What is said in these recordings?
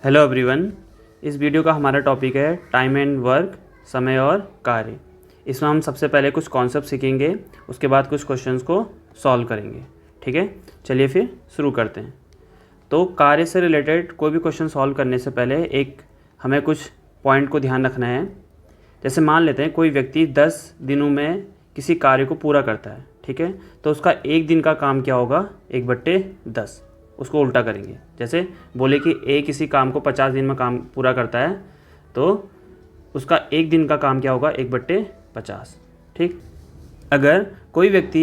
Hello everyone. इस video का हमारा टॉपिक है टाइम एंड वर्क, समय और कार्य। इसमें हम सबसे पहले कुछ कॉन्सेप्ट सीखेंगे, उसके बाद कुछ क्वेश्चंस को सॉल्व करेंगे। ठीक है, चलिए फिर शुरू करते हैं। तो कार्य से रिलेटेड कोई भी क्वेश्चन सॉल्व करने से पहले हमें कुछ पॉइंट को ध्यान रखना है। जैसे मान लेते हैं कोई व्यक्ति 10 दिनों में किसी कार्य को पूरा करता है, ठीक है, तो उसका एक दिन का काम क्या होगा, 1/10। उसको उल्टा करेंगे। जैसे बोले कि ए किसी काम को 50 दिन में काम पूरा करता है, तो उसका एक दिन का काम क्या होगा, 1/50। ठीक, अगर कोई व्यक्ति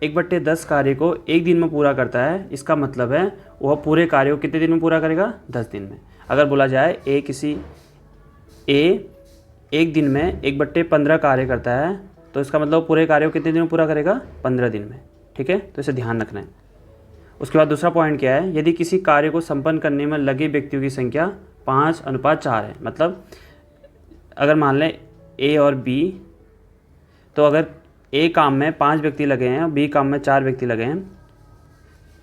1/10 कार्य को एक दिन में पूरा करता है, इसका मतलब है वह पूरे कार्य को कितने दिन में पूरा करेगा, 10 दिन में। अगर बोला जाए ए एक दिन में 1/15 कार्य करता है, तो इसका मतलब पूरे कार्य को कितने दिन में पूरा करेगा, 15 दिन में। ठीक है, तो इसे ध्यान रखना है। उसके बाद दूसरा पॉइंट क्या है, यदि किसी कार्य को संपन्न करने में लगे व्यक्तियों की संख्या 5:4 है, मतलब अगर मान लें ए और बी, तो अगर ए काम में 5 व्यक्ति लगे हैं और बी काम में 4 व्यक्ति लगे हैं,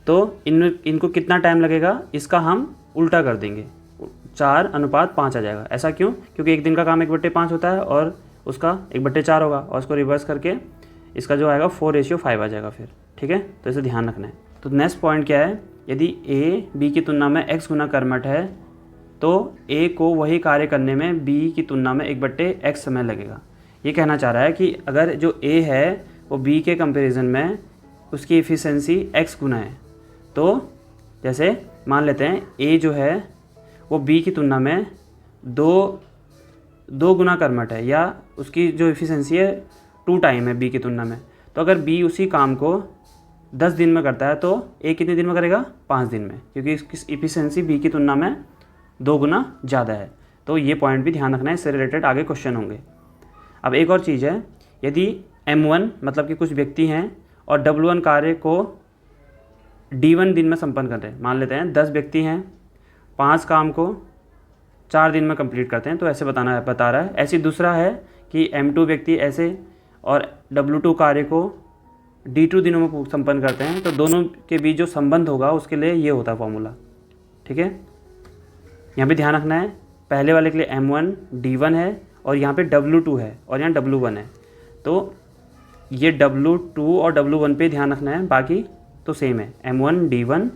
तो इनको कितना टाइम लगेगा, इसका हम उल्टा कर देंगे, 4:5 आ जाएगा। ऐसा क्यों? क्योंकि एक दिन का काम 1/5 होता है और उसका 1/4 होगा, और उसको रिवर्स करके इसका जो आएगा 4:5 आ जाएगा फिर। ठीक है, तो इसे ध्यान रखना है। तो नेक्स्ट पॉइंट क्या है, यदि ए बी की तुलना में x गुना कर्मठ है, तो ए को वही कार्य करने में बी की तुलना में 1/x समय लगेगा। ये कहना चाह रहा है कि अगर जो ए है वो बी के कंपैरिजन में उसकी एफिशिएंसी x गुना है, तो जैसे मान लेते हैं ए जो है वो बी की तुलना में दो गुना कर्मठ है, या उसकी जो एफिशिएंसी है 2 टाइम है बी की तुलना में। तो अगर बी उसी काम को 10 दिन में करता है, तो ए कितने दिन में करेगा, 5 दिन में, क्योंकि इसकी एफिशिएंसी बी की तुलना में 2 गुना ज़्यादा है। तो ये पॉइंट भी ध्यान रखना है, इससे रिलेटेड आगे क्वेश्चन होंगे। अब एक और चीज़ है, यदि M1 मतलब कि कुछ व्यक्ति हैं और W1 कार्य को D1 दिन में संपन्न करते हैं, मान लेते हैं 10 व्यक्ति हैं, 5 काम को 4 दिन में कंप्लीट करते हैं, तो ऐसे बता रहा है। ऐसी दूसरा है कि M2 व्यक्ति ऐसे और W2 कार्य को D2 दिनों में संपन्न करते हैं, तो दोनों के बीच जो संबंध होगा उसके लिए ये होता है फॉर्मूला। ठीक है, यहाँ पे ध्यान रखना है, पहले वाले के लिए M1 D1 है और यहाँ पे W2 है और यहाँ W1 है, तो ये W2 और W1 पे ध्यान रखना है, बाकी तो सेम है, M1 D1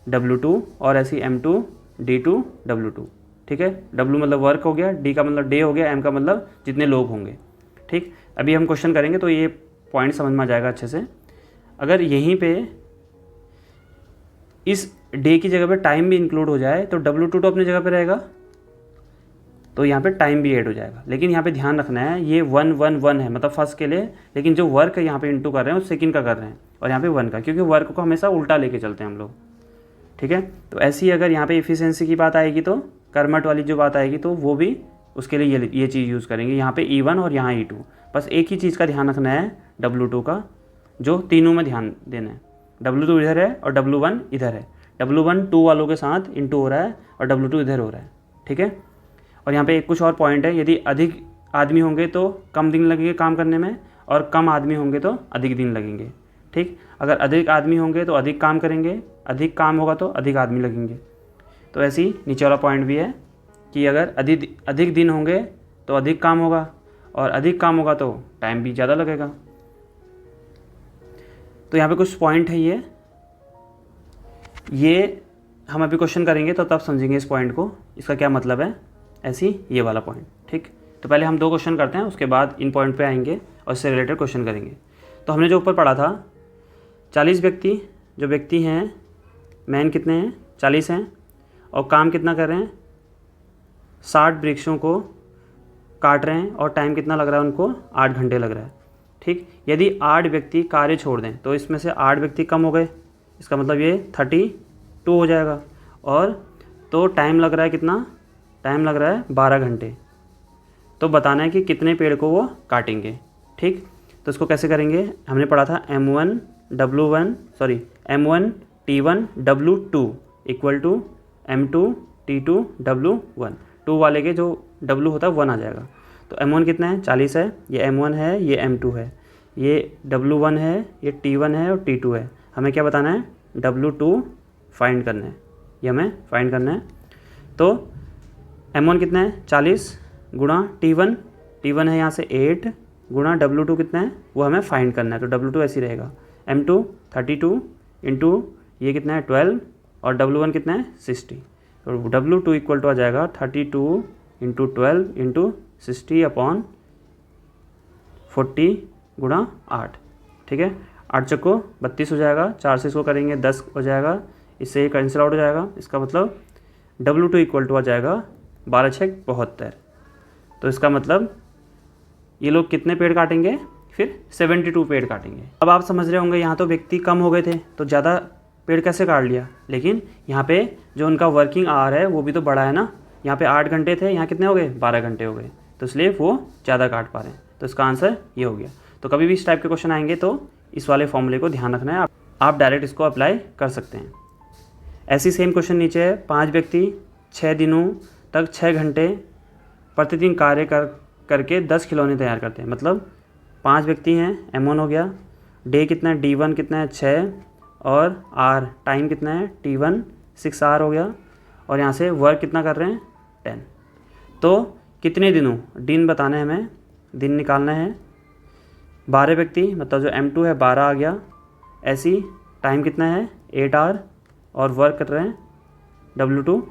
W2 और ऐसी M2 D2 W2। ठीक है, W मतलब वर्क हो गया, D का मतलब डे हो गया, M का मतलब जितने लोग होंगे। ठीक, अभी हम क्वेश्चन करेंगे तो ये पॉइंट समझ में आ जाएगा अच्छे से। अगर यहीं पे इस डे की जगह पे टाइम भी इंक्लूड हो जाए, तो W2 तो अपनी जगह पे रहेगा, तो यहाँ पे टाइम भी ऐड हो जाएगा। लेकिन यहाँ पे ध्यान रखना है, ये 1 है, मतलब फर्स्ट के लिए, लेकिन जो वर्क है यहाँ पे इंटू कर रहे हैं वो सेकंड का कर रहे हैं, और यहाँ पे 1 का, क्योंकि वर्क को हमेशा उल्टा लेके चलते हैं हम लोग। ठीक है, तो ऐसी अगर यहाँ पे एफिशिएंसी की बात आएगी, तो कर्मठ वाली जो बात आएगी, तो वो भी उसके लिए ये चीज़ यूज़ करेंगे, यहाँ पे E1 और यहाँ E2। बस एक ही चीज़ का ध्यान रखना है, W2 का, जो तीनों में ध्यान देना है। W2 इधर है और W1 इधर है, W1 2 वालों के साथ इंटू हो रहा है और W2 इधर हो रहा है। ठीक है, और यहाँ पे एक कुछ और पॉइंट है, यदि अधिक आदमी होंगे तो कम दिन लगेंगे काम करने में, और कम आदमी होंगे तो अधिक दिन लगेंगे। ठीक, अगर अधिक आदमी होंगे तो अधिक काम करेंगे, अधिक काम होगा तो अधिक आदमी लगेंगे। तो ऐसे ही नीचे वाला पॉइंट भी है कि अगर अधिक दिन होंगे तो अधिक काम होगा, और अधिक काम होगा तो टाइम भी ज़्यादा लगेगा। तो यहाँ पे कुछ पॉइंट है, ये हम अभी क्वेश्चन करेंगे तो तब समझेंगे इस पॉइंट को, इसका क्या मतलब है, ऐसी ये वाला पॉइंट। ठीक, तो पहले हम 2 क्वेश्चन करते हैं, उसके बाद इन पॉइंट पे आएंगे और इससे रिलेटेड क्वेश्चन करेंगे। तो हमने जो ऊपर पढ़ा था, 40 व्यक्ति हैं, मैन कितने हैं, 40 हैं, और काम कितना कर रहे हैं, 60 वृक्षों को काट रहे हैं, और टाइम कितना लग रहा है उनको, 8 घंटे लग रहा है। ठीक, यदि 8 व्यक्ति कार्य छोड़ दें, तो इसमें से 8 व्यक्ति कम हो गए, इसका मतलब ये 32 हो जाएगा, और तो टाइम लग रहा है कितना, टाइम लग रहा है 12 घंटे। तो बताना है कि कितने पेड़ को वो काटेंगे। ठीक, तो इसको कैसे करेंगे, हमने पढ़ा था M1 T1 W2 equal to M2 T2 W1। 2 वाले के जो W होता है 1 आ जाएगा। तो M1 कितना है, 40 है, ये M1 है, ये M2 है, ये W1 है, ये T1 है और T2 है। हमें क्या बताना है, W2 फाइंड करना है, ये हमें फाइंड करना है। तो M1 कितना है 40 गुणा T1 है यहाँ से 8 गुणा W2 कितना है वो हमें फाइंड करना है, तो W2 ऐसे ही रहेगा M2 32 इंटू ये कितना है 12 और W1 कितना है 60, तो W2 इक्वल टू आ जाएगा 32 इंटू 12 इंटू 60 अपॉन 40 गुणा 8। ठीक है, 8 चक्को 32 हो जाएगा, 4 से इसको करेंगे 10 हो जाएगा, इससे ये कैंसिल आउट हो जाएगा। इसका मतलब W2 इक्वल टू आ जाएगा 12 छः 72। तो इसका मतलब ये लोग कितने पेड़ काटेंगे, फिर 72 पेड़ काटेंगे। अब आप समझ रहे होंगे यहाँ तो व्यक्ति कम हो गए थे तो ज़्यादा पेड़ कैसे काट लिया, लेकिन यहाँ पे जो उनका वर्किंग आवर है वो भी तो बड़ा है ना, यहाँ पे 8 घंटे थे, यहाँ कितने हो गए 12 घंटे हो गए, तो इसलिए वो ज़्यादा काट पा रहे हैं। तो इसका आंसर ये हो गया। तो कभी भी इस टाइप के क्वेश्चन आएंगे तो इस वाले फॉर्मूले को ध्यान रखना है, आप डायरेक्ट इसको अप्लाई कर सकते हैं। ऐसी सेम क्वेश्चन नीचे है, 5 व्यक्ति 6 दिनों तक 6 घंटे प्रतिदिन कार्य करके 10 खिलौने तैयार करते हैं। मतलब 5 व्यक्ति हैं, M1 हो गया, डे कितना है D1 कितना है 6 और R टाइम कितना है T1 6R हो गया, और यहाँ से वर्क कितना कर रहे हैं 10। तो कितने दिनों, दिन बताना है हमें, दिन निकालना है। 12 व्यक्ति मतलब जो M2 है 12 आ गया, ऐसी टाइम कितना है 8R और वर्क कर रहे हैं W2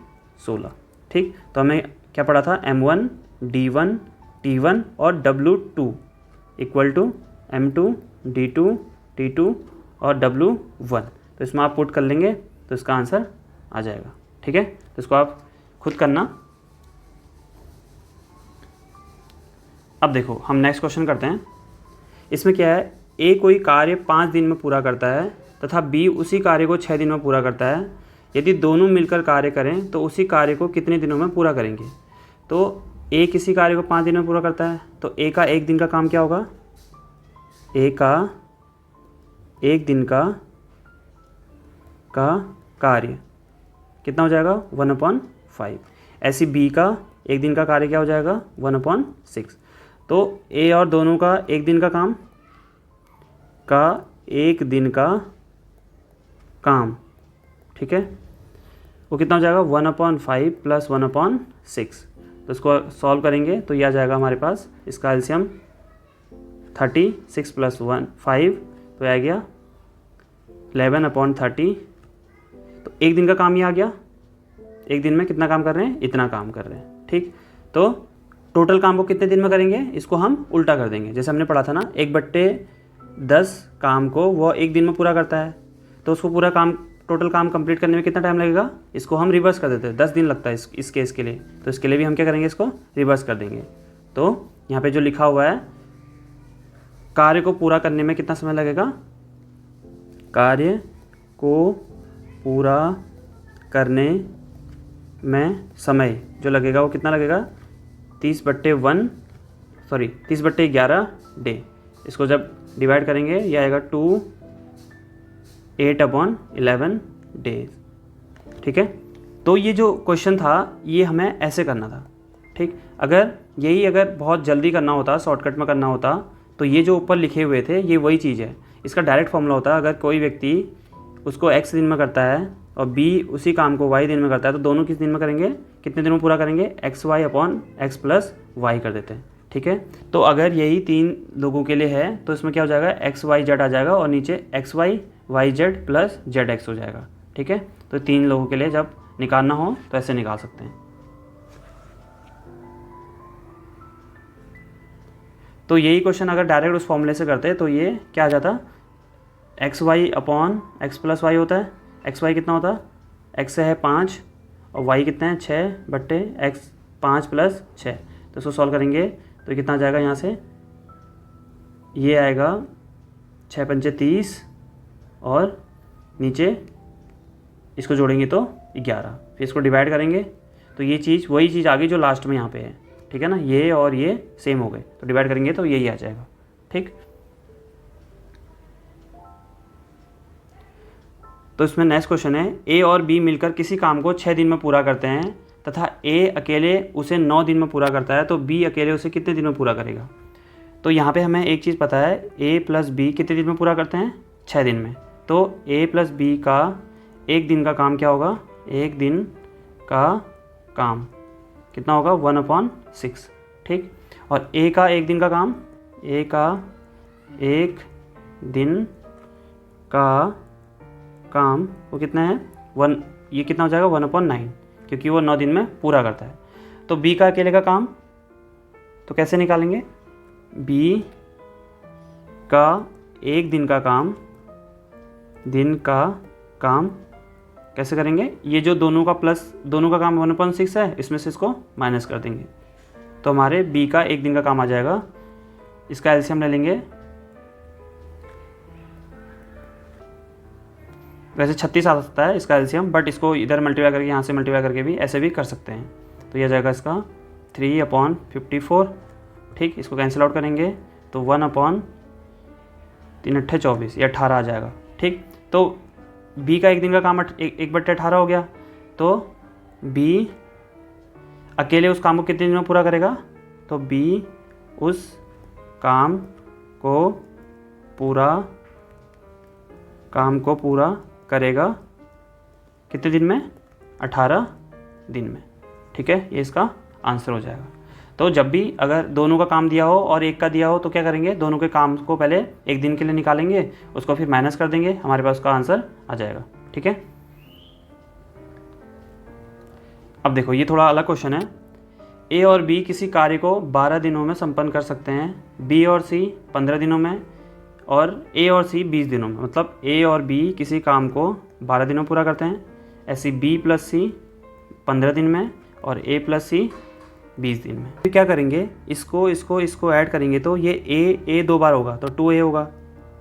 16। ठीक, तो हमें क्या पढ़ा था, M1 D1 T1 और W2 equal to M2 D2 T2 और W1। तो इसमें आप पुट कर लेंगे तो इसका आंसर आ जाएगा। ठीक है, तो इसको आप खुद करना। अब देखो हम नेक्स्ट क्वेश्चन करते हैं। इसमें क्या है, A कोई कार्य 5 दिन में पूरा करता है तथा B उसी कार्य को 6 दिन में पूरा करता है। यदि दोनों मिलकर कार्य करें तो उसी कार्य को कितने दिनों में पूरा करेंगे। तो A किसी कार्य को 5 दिन में पूरा करता है, तो A का 1 दिन का काम क्या होगा, A का 1 दिन का कार्य कितना हो जाएगा 1/5। ऐसी B का 1 दिन का कार्य क्या हो जाएगा 1/6। तो A और दोनों का 1 दिन का काम, ठीक है, वो कितना हो जाएगा 1/5 प्लस 1/6। तो इसको सॉल्व करेंगे तो ये आ जाएगा हमारे पास, इसका एलसीएम 36 प्लस 5 तो आ गया 11/30। तो 1 दिन का काम ये आ गया, 1 दिन में कितना काम कर रहे हैं, इतना काम कर रहे हैं। ठीक, तो टोटल काम को कितने दिन में करेंगे, इसको हम उल्टा कर देंगे। जैसे हमने पढ़ा था ना 1/10 काम को वो 1 दिन में पूरा करता है, तो उसको पूरा काम टोटल काम कंप्लीट करने में कितना टाइम लगेगा, इसको हम रिवर्स कर देते हैं, 10 दिन लगता है इस केस के लिए। तो इसके लिए भी हम क्या करेंगे, इसको रिवर्स कर देंगे। तो यहाँ पे जो लिखा हुआ है कार्य को पूरा करने में कितना समय लगेगा, कार्य को पूरा करने में समय जो लगेगा वो कितना लगेगा 30/11 डे। इसको जब डिवाइड करेंगे ये आएगा 8/11 डेज। ठीक है, तो ये जो क्वेश्चन था ये हमें ऐसे करना था। ठीक, अगर बहुत जल्दी करना होता, शॉर्टकट में करना होता, तो ये जो ऊपर लिखे हुए थे ये वही चीज़ है, इसका डायरेक्ट फॉर्मूला होता है। अगर कोई व्यक्ति उसको x दिन में करता है और b उसी काम को y दिन में करता है, तो दोनों किस दिन में करेंगे, कितने दिन में पूरा करेंगे, xy/x प्लस y कर देते हैं। ठीक है, तो अगर यही 3 लोगों के लिए है तो इसमें क्या हो जाएगा xy/z आ जाएगा और नीचे xy/yz प्लस zx हो जाएगा। ठीक है, तो 3 लोगों के लिए जब निकालना हो तो ऐसे निकाल सकते हैं। तो यही क्वेश्चन अगर डायरेक्ट उस फॉर्मूले से करते तो ये क्या आ जाता, xy/x प्लस y होता है। xy कितना होता है, x है 5 और y कितना है 6/x 5 प्लस 6। तो इसको सॉल्व करेंगे तो कितना आ जाएगा, यहाँ से ये आएगा 6×5 30 और नीचे इसको जोड़ेंगे तो 11। फिर इसको डिवाइड करेंगे तो ये चीज़ वही चीज़ आ गई जो लास्ट में यहाँ पे है। ठीक है ना, ये और ये सेम हो गए, तो डिवाइड करेंगे तो यही आ जाएगा। ठीक, तो इसमें नेक्स्ट क्वेश्चन है, ए और बी मिलकर किसी काम को 6 दिन में पूरा करते हैं तथा ए अकेले उसे 9 दिन में पूरा करता है, तो बी अकेले उसे कितने दिन में पूरा करेगा। तो यहाँ पे हमें एक चीज़ पता है, ए प्लस बी कितने दिन में पूरा करते हैं, 6 दिन में। तो ए प्लस बी का 1 दिन का काम क्या होगा, 1 दिन का काम कितना होगा 1/6, ठीक। और ए का एक दिन का काम, ए का एक दिन का काम वो कितना है 1, ये कितना हो जाएगा 1/9, क्योंकि वो 9 दिन में पूरा करता है। तो बी का अकेले का काम तो कैसे निकालेंगे, बी का एक दिन का काम कैसे करेंगे, ये जो दोनों का प्लस दोनों का काम 1/6 है, इसमें से इसको माइनस कर देंगे तो हमारे बी का एक दिन का काम आ जाएगा। इसका एलसीएम ले लेंगे, वैसे 36 आ सकता है इसका एलसीएम, बट इसको इधर मल्टीप्लाई करके यहाँ से मल्टीप्लाई करके भी ऐसे भी कर सकते हैं। तो यह जाएगा इसका 3/54, ठीक। इसको कैंसिल आउट करेंगे तो 1/3 × 24 या 18 आ जाएगा, ठीक। तो बी का एक दिन का काम 1/18 हो गया। तो बी अकेले उस काम को कितने दिन में पूरा करेगा, तो बी उस काम को पूरा करेगा कितने दिन में, 18 दिन में, ठीक है। ये इसका आंसर हो जाएगा। तो जब भी अगर दोनों का काम दिया हो और एक का दिया हो तो क्या करेंगे, दोनों के काम को पहले एक दिन के लिए निकालेंगे, उसको फिर माइनस कर देंगे, हमारे पास उसका आंसर आ जाएगा, ठीक है। अब देखो ये थोड़ा अलग क्वेश्चन है। ए और बी किसी कार्य को 12 दिनों में संपन्न कर सकते हैं, बी और सी 15 दिनों में और ए और सी 20 दिनों में। मतलब ए और बी किसी काम को 12 दिनों में पूरा करते हैं, ऐसी बी प्लस सी 15 दिन में और ए प्लस सी 20 दिन में। फिर क्या करेंगे, इसको ऐड करेंगे तो ये ए 2 बार होगा तो 2a होगा,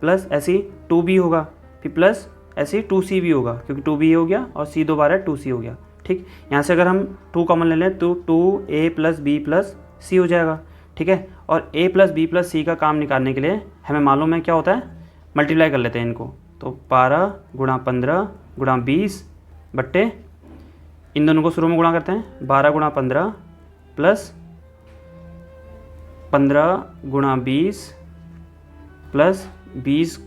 प्लस ऐसी 2b होगा, फिर प्लस ऐसी 2c भी होगा क्योंकि 2b हो गया और c 2 बार है 2c हो गया, ठीक। यहाँ से अगर हम 2 कॉमन ले लें तो 2a + b + c हो जाएगा, ठीक है। और a + b + c का काम निकालने के लिए हमें मालूम है क्या होता है, मल्टीप्लाई कर लेते हैं इनको। तो 12 × 15 × 20 बट्टे इन दोनों को शुरू में गुणा करते हैं, 12 × 15 + 15 × 20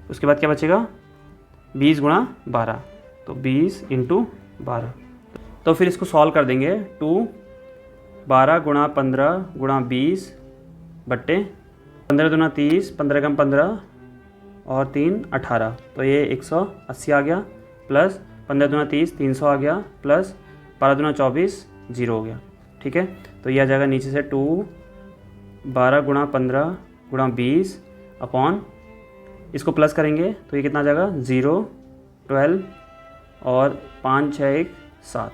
उसके बाद क्या बचेगा 20 × 12, तो 20 × 12। तो फिर इसको सॉल्व कर देंगे, 12 × 15 × 20 बट्टे 15 दूना 30, 15 × 15 और 3 18, तो ये 180 आ गया, प्लस 15 दूना 30 300 आ गया, प्लस 12 दूना 24 0 हो गया, ठीक है। तो ये आ जाएगा नीचे से 12 × 15 × 20 अपॉन, इसको प्लस करेंगे तो ये कितना आ जाएगा 0 12 और 5 6 1 7,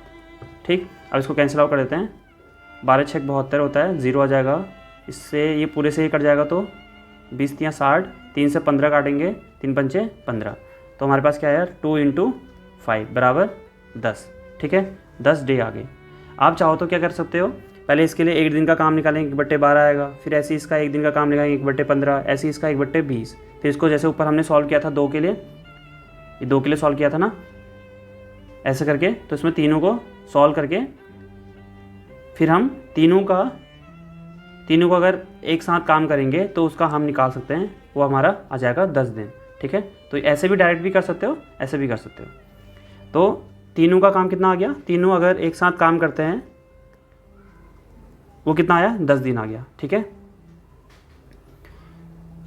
ठीक। अब इसको कैंसिल आउट कर देते हैं, 12 6 72 होता है, 0 आ जाएगा, इससे ये पूरे से ही कट जाएगा तो 20 × 60, 3 से 15 काटेंगे, 3 पंचे 15, तो हमारे पास क्या आया 2 × 5 बराबर 10, ठीक है। 10 डे आ गए। आप चाहो तो क्या कर सकते हो, पहले इसके लिए एक दिन का काम निकालेंगे 1/12 आएगा, फिर ऐसे इसका एक दिन का काम निकालेंगे 1/15, ऐसे इसका 1/20, फिर इसको जैसे ऊपर हमने सॉल्व किया था 2 के लिए, ये 2 के लिए सॉल्व किया था ना ऐसे करके, तो इसमें तीनों को सॉल्व करके फिर हम तीनों को अगर एक साथ काम करेंगे तो उसका हम निकाल सकते हैं, वो हमारा आ जाएगा 10 दिन, ठीक है। तो ऐसे भी डायरेक्ट भी कर सकते हो, ऐसे भी कर सकते हो। तो तीनों का काम कितना आ गया, तीनों अगर एक साथ काम करते हैं वो कितना आया 10 दिन आ गया, ठीक है।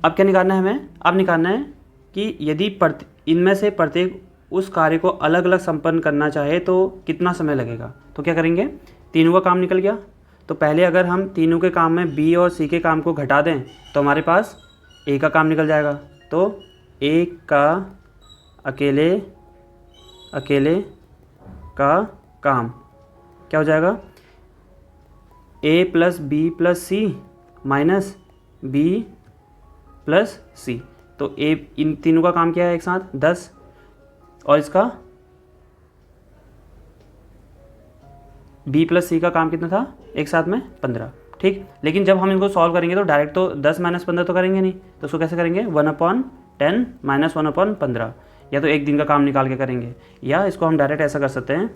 अब क्या निकालना है हमें, अब निकालना है कि यदि इनमें से प्रत्येक उस कार्य को अलग अलग संपन्न करना चाहे तो कितना समय लगेगा। तो क्या करेंगे, तीनों का काम निकल गया, तो पहले अगर हम तीनों के काम में बी और सी के काम को घटा दें तो हमारे पास ए का काम निकल जाएगा। तो ए का अकेले का काम क्या हो जाएगा, a + b + c minus b + c। तो a इन तीनों का काम क्या है एक साथ 10 और इसका b + c का काम कितना था एक साथ में 15, ठीक। लेकिन जब हम इनको सॉल्व करेंगे तो डायरेक्ट तो 10 - 15 तो करेंगे नहीं, तो उसको कैसे करेंगे 1/10 - 1/15, या तो एक दिन का काम निकाल के करेंगे, या इसको हम डायरेक्ट ऐसा कर सकते हैं,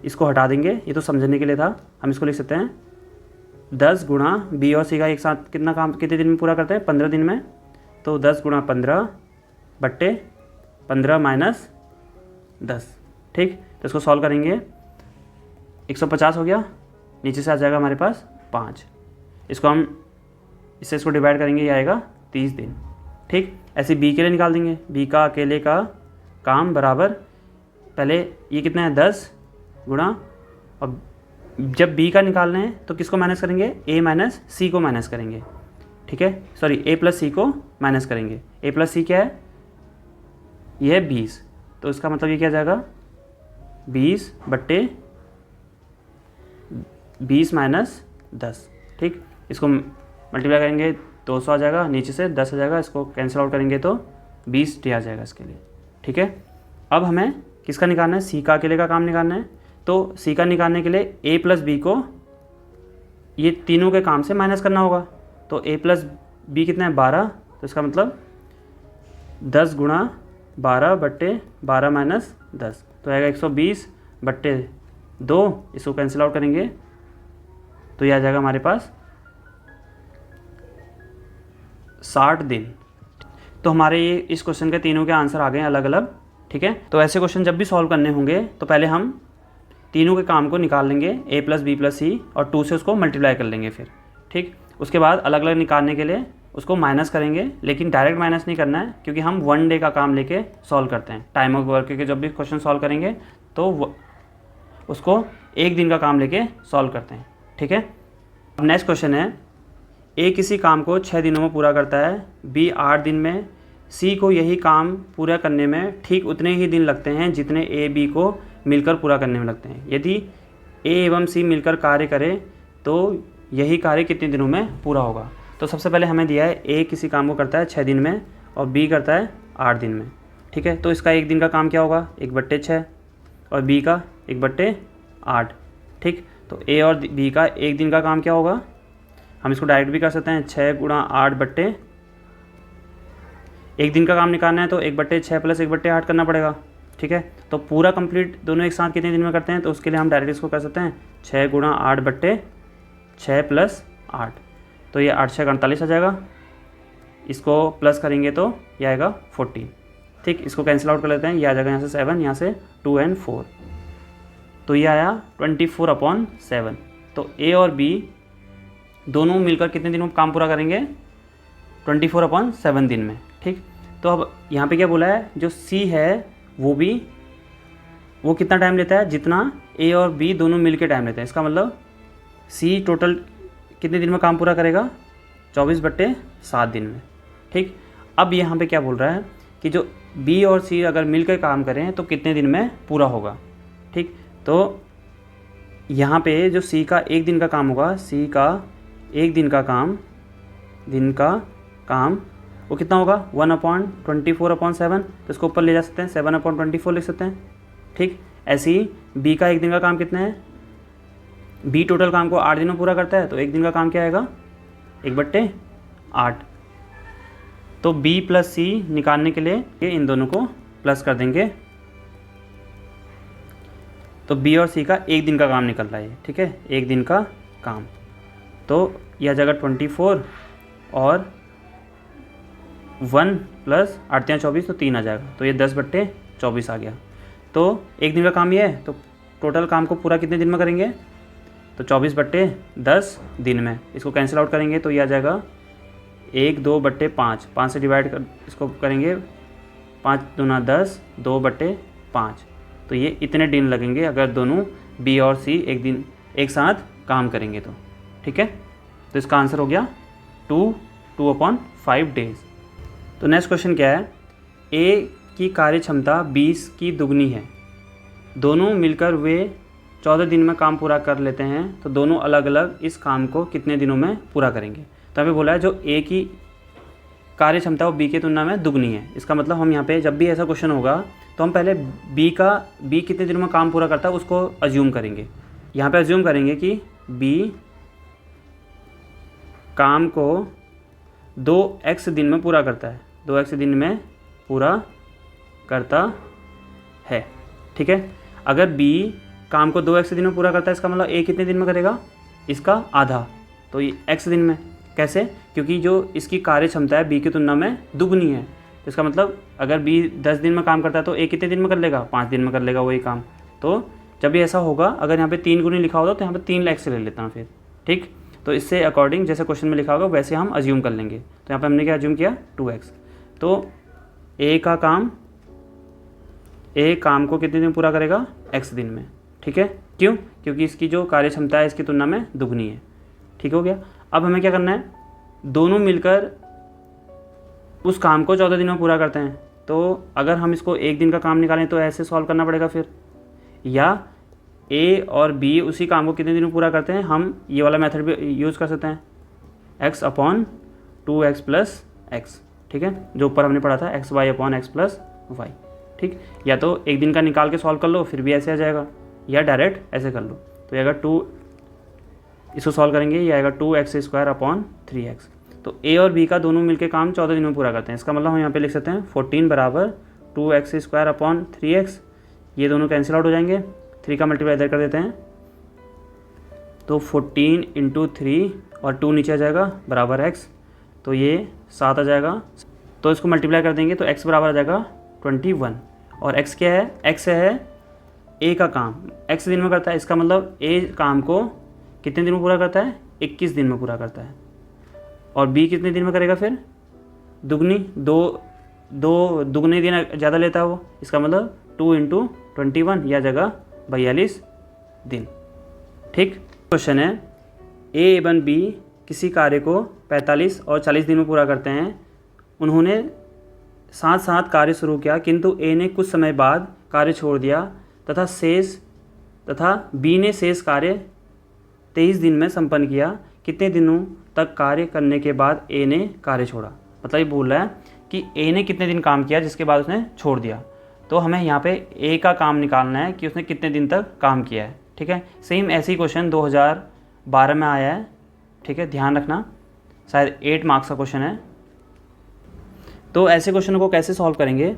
इसको हटा देंगे, ये तो समझने के लिए था, हम इसको लिख सकते हैं 10 गुणा बी और सी का एक साथ कितना काम कितने दिन में पूरा करते हैं 15 दिन में, तो 10 × 15 बट्टे 15 - 10, ठीक। तो इसको सॉल्व करेंगे 150 हो गया, नीचे से आ जाएगा हमारे पास 5। इसको हम इससे इसको डिवाइड करेंगे, ये आएगा 30 दिन। ठीक, ऐसे बी के लिए निकाल देंगे। बी का अकेले का काम बराबर, पहले ये कितना है 10 गुणा, और जब बी का निकालना है तो किसको माइनस करेंगे, ए माइनस सी को माइनस करेंगे। ठीक है, सॉरी ए प्लस सी को माइनस करेंगे। ए प्लस सी क्या है, ये है 20, तो इसका मतलब ये क्या जाएगा 20 माइनस 10। ठीक, इसको मल्टीप्लाई करेंगे 200 आ जाएगा, नीचे से 10 आ जाएगा, इसको कैंसिल आउट करेंगे तो 20 डी आ जाएगा इसके लिए। ठीक है, अब हमें किसका निकालना है, सी का अकेले का काम निकालना है। तो सी का निकालने के लिए ए प्लस बी को ये तीनों के काम से माइनस करना होगा। तो ए प्लस बी कितना है 12, तो इसका मतलब 10 गुणा 12/12 माइनस 10, तो आएगा 120/2। इसको कैंसिल आउट करेंगे तो ये आ जाएगा हमारे पास 60 दिन। तो हमारे ये इस क्वेश्चन के तीनों के आंसर आ गए हैं अलग अलग। ठीक है, तो ऐसे क्वेश्चन जब भी सॉल्व करने होंगे तो पहले हम तीनों के काम को निकाल लेंगे, ए प्लस बी प्लस सी, और 2 से उसको मल्टीप्लाई कर लेंगे फिर। ठीक, उसके बाद अलग अलग निकालने के लिए उसको माइनस करेंगे, लेकिन डायरेक्ट माइनस नहीं करना है, क्योंकि हम 1 डे का काम लेके सॉल्व करते हैं। टाइम ऑफ वर्क के जब भी क्वेश्चन सॉल्व करेंगे तो उसको 1 दिन का काम लेके सॉल्व करते हैं। ठीक है, अब नेक्स्ट क्वेश्चन है, ए किसी काम को 6 दिनों में पूरा करता है, बी 8 दिन में, सी को यही काम पूरा करने में ठीक उतने ही दिन लगते हैं जितने ए बी को मिलकर पूरा करने में लगते हैं। यदि ए एवं सी मिलकर कार्य करें तो यही कार्य कितने दिनों में पूरा होगा। तो सबसे पहले हमें दिया है ए किसी काम को करता है 6 दिन में और बी करता है 8 दिन में। ठीक है, तो इसका 1 दिन का काम क्या होगा, 1/6, और बी का 1/8। ठीक, तो ए और बी का 1 दिन का काम क्या होगा, हम इसको डायरेक्ट भी कर सकते हैं, 6 गुणा 8/, 1 दिन का काम निकालना है तो 1/6 प्लस 1/8 करना पड़ेगा। ठीक है, तो पूरा कंप्लीट दोनों एक साथ कितने दिन में करते हैं, तो उसके लिए हम डायरेक्ट इसको कर सकते हैं 6 गुणा 8/6 प्लस 8, तो ये 8 6 48 आ जाएगा। इसको प्लस करेंगे तो ये आएगा 14। ठीक, इसको कैंसिल आउट कर लेते हैं, ये आ जाएगा यहाँ से 7, यहाँ से 2 और 4, तो ये आया 24/7। तो ए और बी दोनों मिलकर कितने दिनों में काम पूरा करेंगे, 24/7 दिन में। ठीक, तो अब यहाँ पे क्या बोला है, जो सी है वो कितना टाइम लेता है, जितना ए और बी दोनों मिलकर टाइम लेते हैं। इसका मतलब सी टोटल कितने दिन में काम पूरा करेगा, 24/7 दिन में। ठीक, अब यहाँ पे क्या बोल रहा है कि जो बी और सी अगर मिलकर काम करें तो कितने दिन में पूरा होगा। ठीक, तो यहाँ पे जो सी का 1 दिन का काम होगा, सी का 1 दिन का काम वो कितना होगा, 1/24/7, तो इसको ऊपर ले जा सकते हैं, 7/24 लिख सकते हैं। ठीक, ऐसे ही बी का 1 दिन का काम कितना है, बी टोटल काम को 8 दिन में पूरा करता है, तो 1 दिन का काम क्या आएगा, 1/8। तो बी प्लस सी निकालने के लिए इन दोनों को प्लस कर देंगे, तो बी और सी का 1 दिन का काम निकल रहा है। ठीक है, 1 दिन का काम, तो यह आ जाएगा 24 और 1 प्लस 8 या 24, तो 3 आ जाएगा, तो ये 10/24 आ गया। तो 1 दिन का काम ये है, तो टोटल काम को पूरा कितने दिन में करेंगे, तो 24/10 दिन में। इसको कैंसिल आउट करेंगे तो ये आ जाएगा 1 2/5, 5 से डिवाइड कर इसको करेंगे, 5 दूना 10, 2/5, तो ये इतने दिन लगेंगे अगर दोनों बी और सी 1 दिन एक साथ काम करेंगे तो। ठीक है, तो इसका आंसर हो गया 2/5 डेज। तो नेक्स्ट क्वेश्चन क्या है, ए की कार्य क्षमता 20 की दुगनी है, दोनों मिलकर वे 14 दिन में काम पूरा कर लेते हैं, तो दोनों अलग अलग इस काम को कितने दिनों में पूरा करेंगे। तो हमें बोला है जो ए की कार्य क्षमता वो बी की तुलना में दुगनी है। इसका मतलब हम यहाँ पे जब भी ऐसा क्वेश्चन होगा तो हम पहले बी कितने दिनों में काम पूरा करता है उसको अज्यूम करेंगे। यहाँ पे अज्यूम करेंगे कि बी काम को 2x दिन में पूरा करता है, 2x दिन में पूरा करता है। ठीक है, अगर बी काम को 2x दिन में पूरा करता है, इसका मतलब ए कितने दिन में करेगा, इसका आधा, तो ये x दिन में। कैसे, क्योंकि जो इसकी कार्य क्षमता है बी की तुलना में दुगनी है, तो इसका मतलब अगर बी 10 दिन में काम करता है तो ए कितने दिन में कर लेगा, 5 दिन में कर लेगा वही काम। तो जब भी ऐसा होगा, अगर यहाँ पे 3 गुनी लिखा होता तो यहाँ पे 3 x ले लेता हूँ फिर, ठीक। तो इससे अकॉर्डिंग जैसे क्वेश्चन में लिखा होगा वैसे हम अज्यूम कर लेंगे। तो यहाँ पे हमने क्या अज्यूम किया, 2x। तो ए काम को कितने दिन पूरा करेगा, x दिन में, ठीक है। क्यों, क्योंकि इसकी जो कार्य क्षमता है इसकी तुलना में दुगनी है, ठीक हो गया। अब हमें क्या करना है, दोनों मिलकर उस काम को 14 दिन में पूरा करते हैं। तो अगर हम इसको एक दिन का काम निकालें तो ऐसे सॉल्व करना पड़ेगा फिर, या ए और बी उसी काम को कितने दिन में पूरा करते हैं, हम ये वाला मेथड भी यूज़ कर सकते हैं, x/2x + x, ठीक है, जो ऊपर हमने पढ़ा था xy/x + y, ठीक। या तो एक दिन का निकाल के सॉल्व कर लो फिर भी ऐसे आ जाएगा, या डायरेक्ट ऐसे कर लो। तो आएगा 2, इसको सॉल्व करेंगे, ये आएगा 2x² / 3x। तो ए और बी का दोनों मिलके काम 14 दिन में पूरा करते हैं। इसका मतलब हम यहाँ पे लिख सकते हैं 14 = 2x² / 3x। ये दोनों कैंसिल आउट हो जाएंगे, 3 का मल्टीप्लाई इधर कर देते हैं, तो 14 × 3 और 2 नीचे आ जाएगा बराबर x, तो ये 7 आ जाएगा। तो इसको मल्टीप्लाई कर देंगे तो x बराबर आ जाएगा 21। और x क्या है, x है a का काम, x दिन में करता है, इसका मतलब a काम को कितने दिन में पूरा करता है, 21 दिन में पूरा करता है। और b कितने दिन में करेगा फिर, दुगनी, दो दुगने दिन ज़्यादा लेता है वो, इसका मतलब 2 × 21 या जगह 42 दिन, ठीक। क्वेश्चन है a एवं b किसी कार्य को 45 और 40 दिन में पूरा करते हैं। उन्होंने साथ साथ कार्य शुरू किया, किंतु a ने कुछ समय बाद कार्य छोड़ दिया तथा b ने शेष कार्य 23 दिन में संपन्न किया। कितने दिनों तक कार्य करने के बाद a ने कार्य छोड़ा। मतलब ये बोल रहा है कि a ने कितने दिन काम किया जिसके बाद उसने छोड़ दिया। तो हमें यहाँ पे a का काम निकालना है कि उसने कितने दिन तक काम किया है, ठीक है। सेम ऐसे ही क्वेश्चन 2012 में आया है, ठीक है, ध्यान रखना, शायद 8 मार्क्स का क्वेश्चन है। तो ऐसे क्वेश्चन को कैसे सॉल्व करेंगे,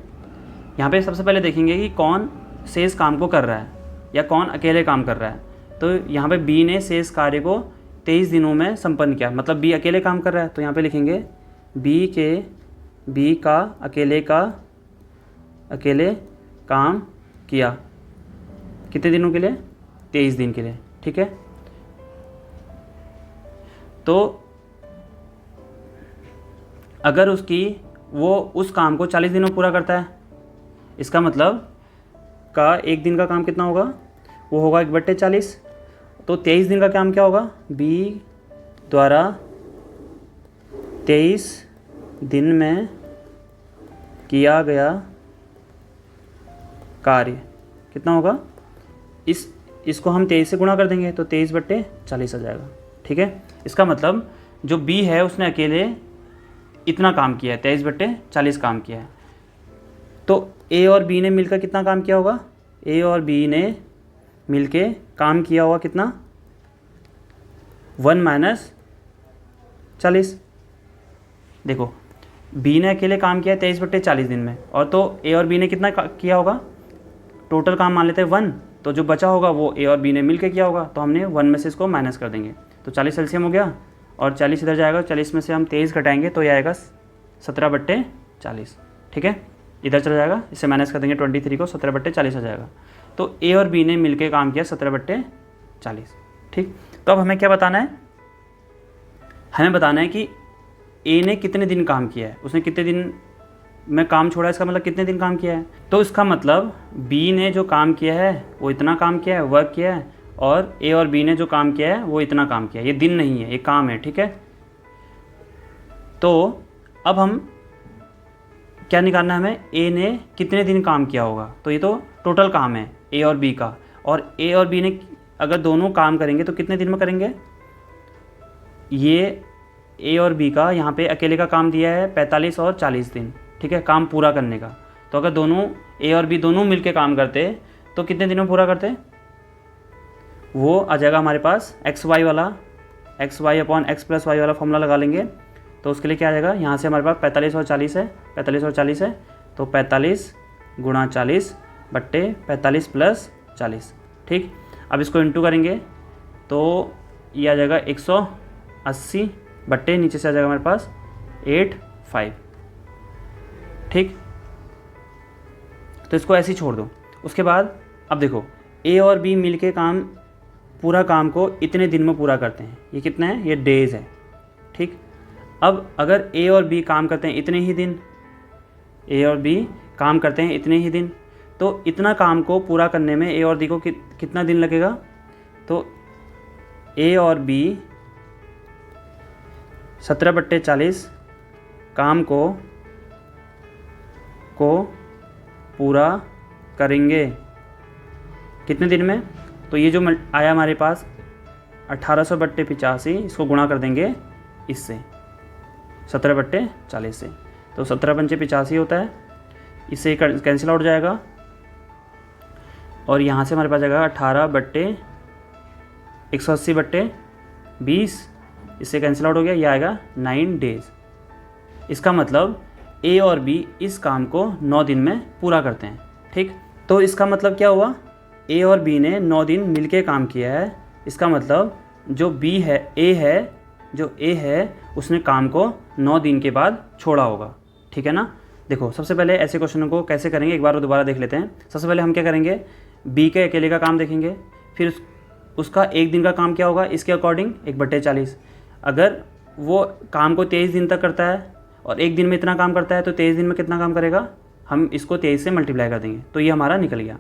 यहाँ पे सबसे पहले देखेंगे कि कौन शेष काम को कर रहा है या कौन अकेले काम कर रहा है। तो यहाँ पे बी ने शेष कार्य को 23 दिनों में संपन्न किया, मतलब बी अकेले काम कर रहा है। तो यहाँ पे लिखेंगे बी का अकेले काम किया कितने दिनों के लिए, 23 दिन के लिए, ठीक है। तो अगर वो उस काम को 40 दिनों में पूरा करता है, इसका मतलब का एक दिन का काम कितना होगा, वो होगा 1/40। तो 23 दिन का काम क्या होगा, बी द्वारा 23 दिन में किया गया कार्य कितना होगा, इसको हम 23 से गुणा कर देंगे तो 23/40 आ जाएगा, ठीक है। इसका मतलब जो बी है उसने अकेले इतना काम किया है, 23/40 काम किया है। तो ए और बी ने मिलकर कितना काम किया होगा, ए और बी ने मिलके काम किया होगा कितना, 1 - 40। देखो बी ने अकेले काम किया है 23/40 दिन में, और तो ए और बी ने कितना किया होगा, टोटल काम मान लेते हैं 1, तो जो बचा होगा वो ए और बी ने मिलके किया होगा। तो हमने 1 में से इसको माइनस कर देंगे, तो 40 एलसीएम हो गया और 40 इधर जाएगा, 40 में से हम 23 घटाएंगे तो ये आएगा 17/40, ठीक है। इधर चला जाएगा, इससे माइनस कर देंगे 23 को, 17/40 आ जाएगा। तो ए और बी ने मिलके काम किया 17/40, ठीक। तो अब हमें क्या बताना है, हमें बताना है कि ए ने कितने दिन काम किया है, उसने कितने दिन में काम छोड़ा है, इसका मतलब कितने दिन काम किया है। तो इसका मतलब बी ने जो काम किया है वो इतना काम किया है, वर्क किया है, और ए और बी ने जो काम किया है वो इतना काम किया है। ये दिन नहीं है, ये काम है, ठीक है। तो अब हम क्या निकालना है, हमें ए ने कितने दिन काम किया होगा। तो ये तो टोटल काम है ए और बी का, और ए और बी ने अगर दोनों काम करेंगे तो कितने दिन में करेंगे। ये ए और बी का यहाँ पे अकेले का काम दिया है 45 और 40 दिन, ठीक है, काम पूरा करने का। तो अगर दोनों ए और बी दोनों मिलके काम करते तो कितने दिनों में पूरा करते, वो आ जाएगा हमारे पास xy वाला, xy/x + y वाला फॉर्मूला लगा लेंगे। तो उसके लिए क्या आ जाएगा, यहाँ से हमारे पास 45 और 40 है, 45 और 40 है, तो 45 × 40/45 + 40, ठीक। अब इसको इंटू करेंगे तो ये आ जाएगा 180 बट्टे नीचे से आ जाएगा हमारे पास 85, ठीक। तो इसको ऐसे ही छोड़ दो। उसके बाद अब देखो ए और बी मिलके पूरा काम को इतने दिन में पूरा करते हैं। ये कितना है, ये डेज़ है, ठीक। अब अगर ए और बी काम करते हैं इतने ही दिन, ए और बी काम करते हैं इतने ही दिन, तो इतना काम को पूरा करने में ए और बी को कितना दिन लगेगा। तो ए और बी 17/40 काम को पूरा करेंगे कितने दिन में। तो ये जो आया हमारे पास 1800/85, इसको गुणा कर देंगे इससे 17/40 से, तो 17×5 होता है। इससे कैंसिल आउट जाएगा और यहाँ से हमारे पास जाएगा 18/180/20, इससे कैंसिल आउट हो गया, ये आएगा 9 डेज़। इसका मतलब ए और बी इस काम को 9 दिन में पूरा करते हैं, ठीक। तो इसका मतलब क्या हुआ, ए और बी ने 9 दिन मिलके काम किया है। इसका मतलब जो बी है, जो ए है उसने काम को 9 दिन के बाद छोड़ा होगा, ठीक है ना। देखो सबसे पहले ऐसे क्वेश्चनों को कैसे करेंगे एक बार दोबारा देख लेते हैं। सबसे पहले हम क्या करेंगे, बी के अकेले का काम देखेंगे, फिर उसका एक दिन का काम क्या होगा इसके अकॉर्डिंग 1/40। अगर वो काम को 23 दिन तक करता है और एक दिन में इतना काम करता है तो 23 दिन में कितना काम करेगा, हम इसको 23 से मल्टीप्लाई कर देंगे, तो ये हमारा निकल गया।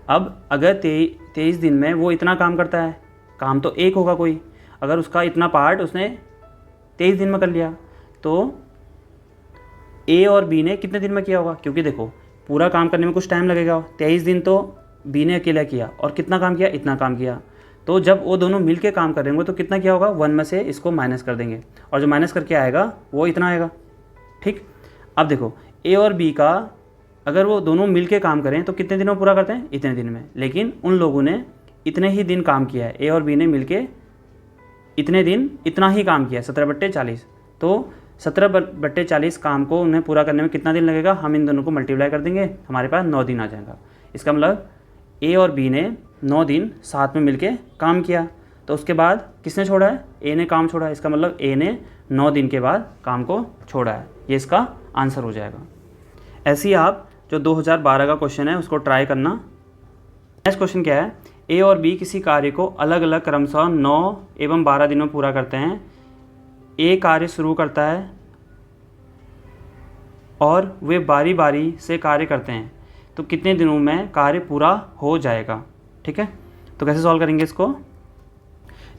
अब अगर 23 दिन में वो इतना काम करता है, काम तो एक होगा कोई, अगर उसका इतना पार्ट उसने 23 दिन में कर लिया तो ए और बी ने कितने दिन में किया होगा, क्योंकि देखो पूरा काम करने में कुछ टाइम लगेगा। 23 दिन तो बी ने अकेला किया और कितना काम किया, इतना काम किया। तो जब वो दोनों मिल के काम करेंगे तो कितना किया होगा, 1 में से इसको माइनस कर देंगे और जो माइनस करके आएगा वो इतना आएगा, ठीक। अब देखो ए और बी का अगर वो दोनों मिल के काम करें तो कितने दिनों में पूरा करते हैं, इतने दिन में। लेकिन उन लोगों ने इतने ही दिन काम किया है, ए और बी ने मिल के इतने दिन इतना ही काम किया है 17/40। तो 17/40 काम को उन्हें पूरा करने में कितना दिन लगेगा, हम इन दोनों को मल्टीप्लाई कर देंगे, हमारे पास 9 दिन आ जाएगा। इसका मतलब ए और बी ने 9 दिन साथ में मिलके काम किया, तो उसके बाद किसने छोड़ा है, ए ने काम छोड़ा है। इसका मतलब ए ने 9 दिन के बाद काम को छोड़ा है, ये इसका आंसर हो जाएगा। ऐसे ही आप जो 2012 का क्वेश्चन है उसको ट्राई करना। नेक्स्ट क्वेश्चन क्या है, ए और बी किसी कार्य को अलग अलग क्रमशः 9 एवं 12 दिनों में पूरा करते हैं। ए कार्य शुरू करता है और वे बारी बारी से कार्य करते हैं, तो कितने दिनों में कार्य पूरा हो जाएगा, ठीक है। तो कैसे सॉल्व करेंगे इसको,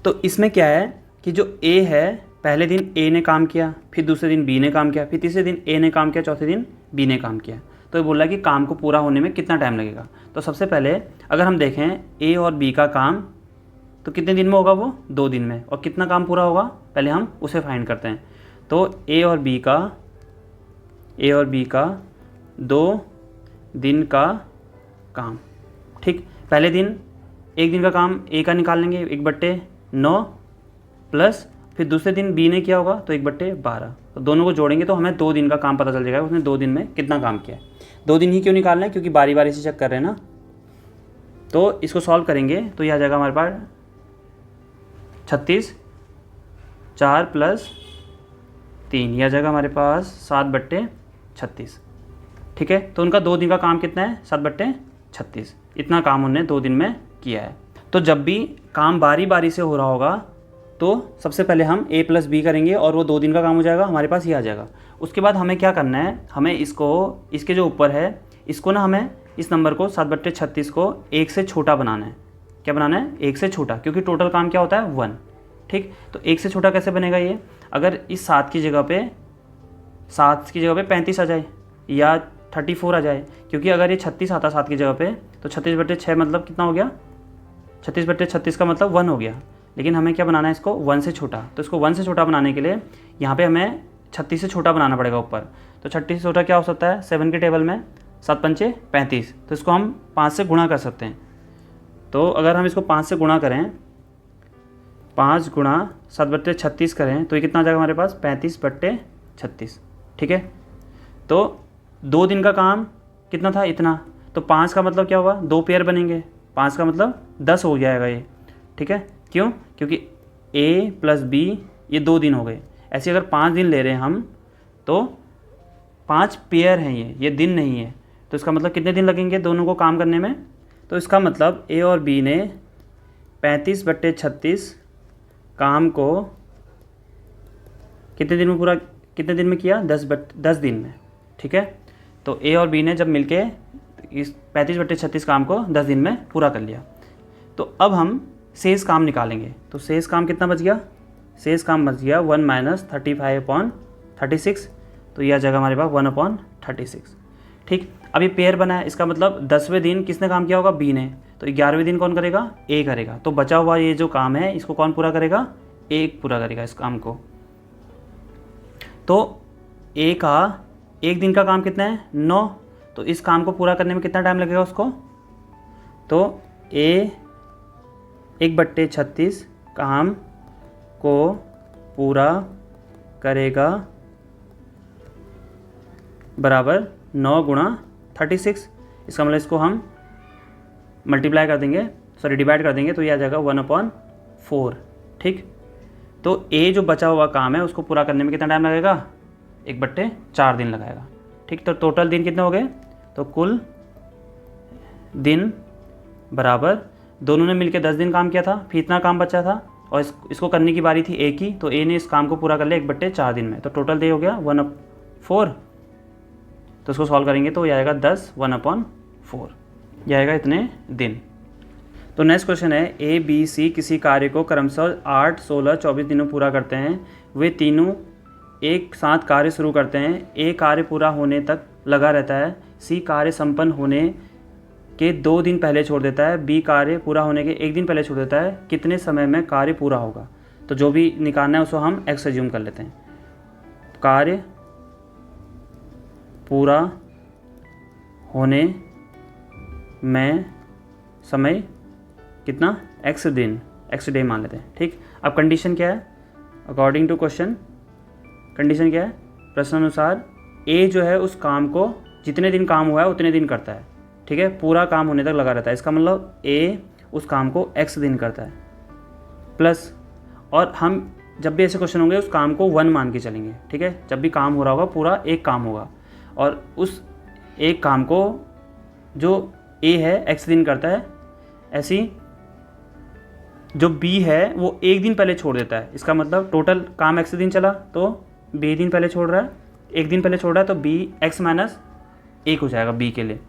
तो इसमें क्या है कि जो ए है पहले दिन ए ने काम किया, फिर दूसरे दिन बी ने काम किया, फिर तीसरे दिन ए ने काम किया, चौथे दिन बी ने काम किया। तो ये बोल रहा है कि काम को पूरा होने में कितना टाइम लगेगा। तो सबसे पहले अगर हम देखें ए और बी का काम तो कितने दिन में होगा, वो 2 दिन में, और कितना काम पूरा होगा पहले हम उसे फाइंड करते हैं। तो ए और बी का 2 दिन का काम, ठीक। पहले दिन एक दिन का काम ए का निकाल लेंगे 1/9 प्लस फिर दूसरे दिन बी ने किया होगा तो 1/12, तो दोनों को जोड़ेंगे तो हमें 2 दिन का काम पता चल जाएगा उसने 2 दिन में कितना काम किया है। 2 दिन ही क्यों निकालना है, क्योंकि बारी बारी से चेक कर रहे हैं ना। तो इसको सॉल्व करेंगे तो यह आ जाएगा हमारे पास 36, 4 + 3, यह आ जाएगा हमारे पास 7/36, ठीक है। तो उनका 2 दिन का काम कितना है, 7/36, इतना काम उन्होंने 2 दिन में किया है। तो जब भी काम बारी बारी से हो रहा होगा तो सबसे पहले हम a + b करेंगे और वो 2 दिन का काम हो जाएगा, हमारे पास ये आ जाएगा। उसके बाद हमें क्या करना है, हमें इसके जो ऊपर है इसको ना हमें इस नंबर को 7/36 को 1 से छोटा बनाना है। क्या बनाना है, 1 से छोटा, क्योंकि टोटल काम क्या होता है 1, ठीक। तो 1 से छोटा कैसे बनेगा ये, अगर इस 7 की जगह पे 35 आ जाए या 34 आ जाए, क्योंकि अगर ये 36 आता 7 की जगह पे तो 36/6 मतलब कितना हो गया, 36/36 का मतलब 1 हो गया। लेकिन हमें क्या बनाना है, इसको 1 से छोटा। तो इसको 1 से छोटा बनाने के लिए यहाँ पे हमें 36 से छोटा बनाना पड़ेगा ऊपर। तो 36 से छोटा क्या हो सकता है, 7 के टेबल में 7 × 5 = 35, तो इसको हम 5 से गुणा कर सकते हैं। तो अगर हम इसको 5 से गुणा करें, 5 × 7/36 करें तो ये कितना आ जाएगा हमारे पास, 35/36, ठीक है। तो 2 दिन का काम कितना था, इतना। तो 5 का मतलब क्या होगा, 2 पेयर बनेंगे, 5 का मतलब 10 हो जाएगा ये, ठीक है। क्यों, क्योंकि a + b ये 2 दिन हो गए। ऐसे अगर 5 दिन ले रहे हैं हम तो 5 पेयर हैं, ये दिन नहीं है। तो इसका मतलब कितने दिन लगेंगे दोनों को काम करने में, तो इसका मतलब ए और बी ने 35/36 काम को कितने दिन में किया? 10 दिन में। ठीक है, तो ए और बी ने जब मिलके इस 35/36 काम को 10 दिन में पूरा कर लिया। तो अब हम शेष काम निकालेंगे। तो शेष काम कितना बच गया? शेष काम बच गया 1 - 35/36। तो यह आ जाएगा हमारे पास 1/36। ठीक, अब ये पेयर बना है, इसका मतलब 10वें दिन किसने काम किया होगा? बी ने। तो 11वें दिन कौन करेगा? ए करेगा। तो बचा हुआ ये जो काम है इसको कौन पूरा करेगा? ए पूरा करेगा इस काम को। तो ए का एक दिन का काम कितना है? 9। तो इस काम को पूरा करने में कितना टाइम लगेगा उसको? तो ए 1/36 काम को पूरा करेगा बराबर 9 × 36। इसका मतलब इसको हम मल्टीप्लाई कर देंगे, डिवाइड कर देंगे, तो ये आ जाएगा 1/4। ठीक, तो ए जो बचा हुआ काम है उसको पूरा करने में कितना टाइम लगेगा? 1/4 दिन लगाएगा। ठीक, तो टोटल दिन कितने हो गए? तो कुल दिन बराबर, दोनों ने मिलकर 10 दिन काम किया था, फिर इतना काम बचा था और इसको करने की बारी थी ए की, तो ए ने इस काम को पूरा कर लिया 1/4 दिन में। तो टोटल डे हो गया 1/4। तो इसको सॉल्व करेंगे तो ये आएगा 10 1/4, यह आएगा इतने दिन। तो नेक्स्ट क्वेश्चन है, ए बी सी किसी कार्य को क्रमशः 8, 16, 24 दिनों पूरा करते हैं। वे तीनों एक साथ कार्य शुरू करते हैं। ए कार्य पूरा होने तक लगा रहता है, सी कार्य संपन्न होने के 2 दिन पहले छोड़ देता है, बी कार्य पूरा होने के 1 दिन पहले छोड़ देता है। कितने समय में कार्य पूरा होगा? तो जो भी निकालना है उसको हम एक्स एज्यूम कर लेते हैं। कार्य पूरा होने में समय कितना? एक्स दिन, एक्स डे मान लेते हैं। ठीक, अब कंडीशन क्या है? अकॉर्डिंग टू क्वेश्चन कंडीशन क्या है? प्रश्नानुसार ए जो है उस काम को जितने दिन काम हुआ है उतने दिन करता है। ठीक है, पूरा काम होने तक लगा रहता है। इसका मतलब ए उस काम को एक्स दिन करता है प्लस, और हम जब भी ऐसे क्वेश्चन होंगे उस काम को 1 मान के चलेंगे। ठीक है, जब भी काम हो रहा होगा पूरा एक काम होगा, और उस एक काम को जो ए है एक्स दिन करता है, ऐसी जो बी है वो 1 दिन पहले छोड़ देता है। इसका मतलब टोटल काम एक्स दिन चला तो बी दिन पहले छोड़ रहा है, 1 दिन पहले छोड़ रहा है, तो बी एक्स - 1 हो जाएगा बी के लिए।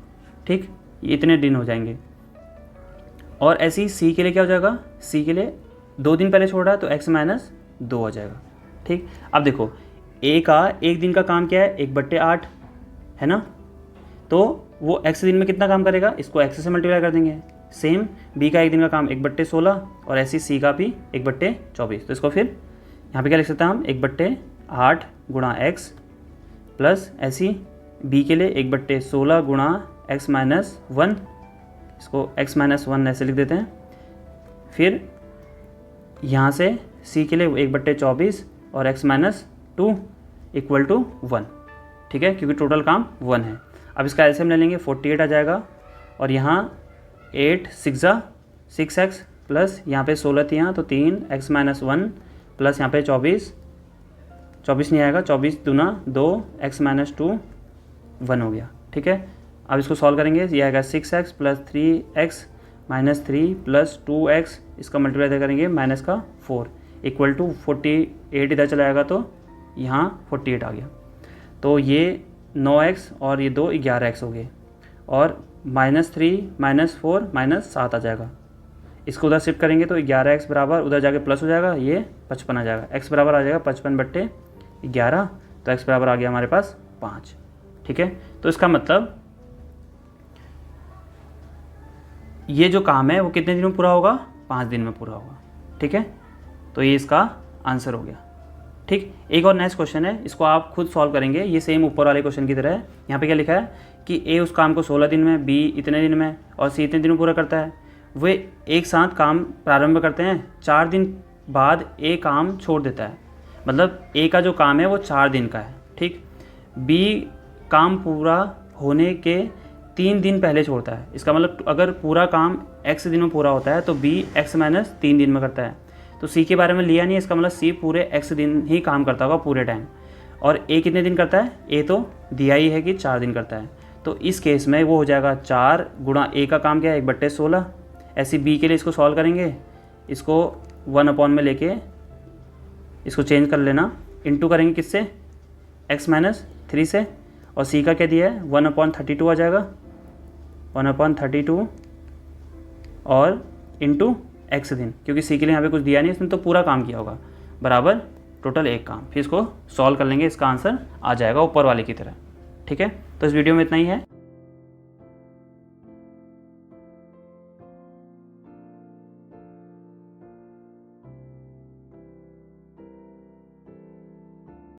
ठीक, ये इतने दिन हो जाएंगे। और ऐसे ही सी के लिए क्या हो जाएगा? सी के लिए 2 दिन पहले छोड़ रहा है तो एक्स - 2 हो जाएगा। ठीक, अब देखो ए का 1 दिन का काम क्या है? 1/8 है ना, तो वो एक्स दिन में कितना काम करेगा? इसको एक्स से मल्टीप्लाई कर देंगे। सेम बी का 1 दिन का काम 1/16 और ऐसी सी का भी 1/24। तो इसको फिर यहाँ पे क्या लिख सकते हैं हम? 1/8 × एक्स प्लस ऐसी बी के लिए 1/16 × x - 1, इसको x - 1 ऐसे लिख देते हैं। फिर यहाँ से c के लिए 1/24 और x - 2 = 1। ठीक है, क्योंकि टोटल काम 1 है। अब इसका एलसीएम ले लेंगे, 48 आ जाएगा, और यहाँ 8 6x प्लस यहाँ पे 16 थी यहाँ, तो 3x - 1 प्लस यहाँ पे 24 नहीं आएगा, 24 दूना 2, x - 2 1 हो गया। ठीक है, अब इसको सॉल्व करेंगे, ये आएगा 6x plus 3x - 3 plus 2x, इसका मल्टीप्लाई करेंगे -4 = 48 इधर चला जाएगा तो यहाँ 48 आ गया। तो ये 9x और ये 2 11x हो गए, और -3 - 4 -7 आ जाएगा। इसको उधर शिफ्ट करेंगे तो 11x बराबर उधर जाके प्लस हो जाएगा, ये 55 आ जाएगा। x बराबर आ जाएगा 55/11, तो x बराबर आ गया हमारे पास 5। ठीक है, तो इसका मतलब ये जो काम है वो कितने दिन में पूरा होगा? 5 दिन में पूरा होगा। ठीक है, तो ये इसका आंसर हो गया। ठीक, एक और नेक्स्ट क्वेश्चन है, इसको आप खुद सॉल्व करेंगे, ये सेम ऊपर वाले क्वेश्चन की तरह है। यहाँ पे क्या लिखा है कि ए उस काम को 16 दिन में, बी इतने दिन में और सी इतने दिन में पूरा करता है। वे एक साथ काम प्रारंभ करते हैं, 4 दिन बाद ए काम छोड़ देता है। मतलब ए का जो काम है वो 4 दिन का है। ठीक, बी काम पूरा होने के 3 दिन पहले छोड़ता है। इसका मतलब अगर पूरा काम x दिन में पूरा होता है तो b x - 3 दिन में करता है। तो c के बारे में लिया नहीं, इसका मतलब c पूरे x दिन ही काम करता होगा पूरे टाइम। और a कितने दिन करता है? a तो दिया ही है कि 4 दिन करता है। तो इस केस में वो हो जाएगा 4 गुणा ए का काम क्या है 1/16। ऐसे बी के लिए इसको सॉल्व करेंगे, इसको 1 में लेके इसको चेंज कर लेना, इंटू करेंगे किससे x-3 से, और सी का क्या दिया है 1/32 आ जाएगा, 1/32 और इंटू एक्स दिन, क्योंकि सी के लिए यहाँ पे कुछ दिया नहीं, इसने तो पूरा काम किया होगा, बराबर टोटल एक काम। फिर इसको सॉल्व कर लेंगे, इसका आंसर आ जाएगा ऊपर वाले की तरह। ठीक है, तो इस वीडियो में इतना ही है।